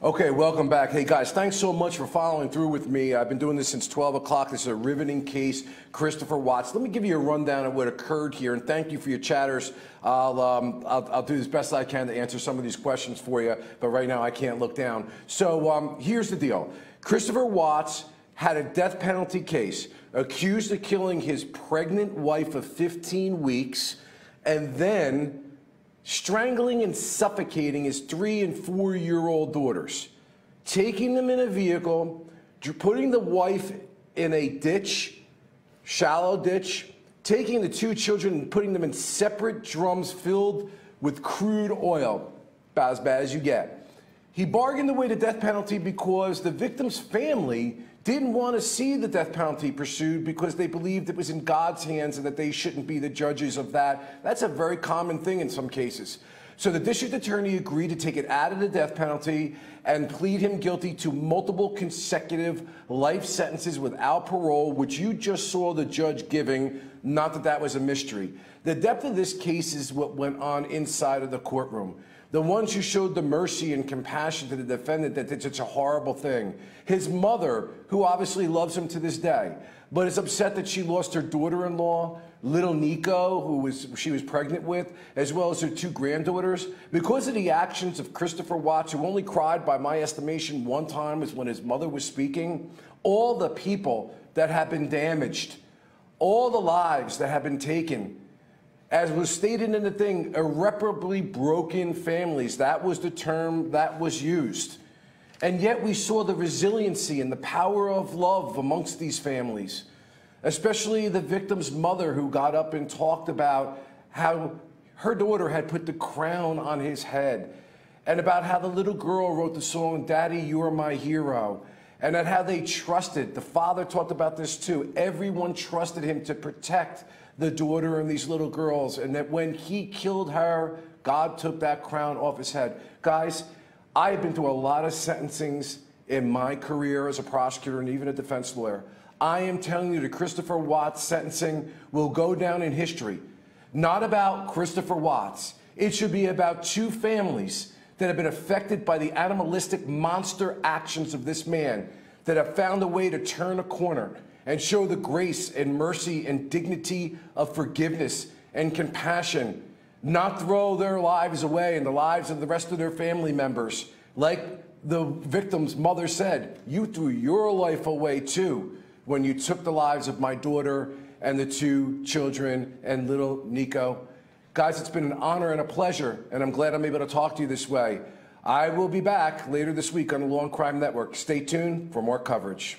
Okay, welcome back. Hey guys, thanks so much for following through with me. I've been doing this since 12 o'clock. This is a riveting case, Christopher Watts. Let me give you a rundown of what occurred here, and thank you for your chatters. I'll do as best I can to answer some of these questions for you, but right now I can't look down. So here's the deal. Christopher Watts had a death penalty case, accused of killing his pregnant wife of 15 weeks, and then strangling and suffocating his 3- and 4-year-old daughters, taking them in a vehicle, putting the wife in a ditch, shallow ditch, taking the 2 children and putting them in separate drums filled with crude oil, about as bad as you get. He bargained away the death penalty because the victim's family didn't want to see the death penalty pursued because they believed it was in God's hands and that they shouldn't be the judges of that. That's a very common thing in some cases. So the district attorney agreed to take it out of the death penalty and plead him guilty to multiple consecutive life sentences without parole, which you just saw the judge giving. Not that that was a mystery. The depth of this case is what went on inside of the courtroom. The ones who showed the mercy and compassion to the defendant that did such a horrible thing. His mother, who obviously loves him to this day, but is upset that she lost her daughter-in-law, little Nico, who she was pregnant with, as well as her 2 granddaughters. Because of the actions of Christopher Watts, who only cried, by my estimation, 1 time was when his mother was speaking, all the people that have been damaged, all the lives that have been taken, as was stated in the thing, irreparably broken families. That was the term that was used. And yet we saw the resiliency and the power of love amongst these families, especially the victim's mother, who got up and talked about how her daughter had put the crown on his head, and about how the little girl wrote the song, "Daddy, You're My Hero," and at how they trusted. The father talked about this too. Everyone trusted him to protect the daughter and these little girls, and that when he killed her, God took that crown off his head. Guys, I've been through a lot of sentencings in my career as a prosecutor and even a defense lawyer. I am telling you, the Christopher Watts sentencing will go down in history. Not about Christopher Watts. It should be about 2 families that have been affected by the animalistic monster actions of this man, that have found a way to turn a corner and show the grace and mercy and dignity of forgiveness and compassion, not throw their lives away and the lives of the rest of their family members. Like the victim's mother said, you threw your life away too when you took the lives of my daughter and the 2 children and little Nico. Guys, it's been an honor and a pleasure, and I'm glad I'm able to talk to you this way. I will be back later this week on the Law&Crime Network. Stay tuned for more coverage.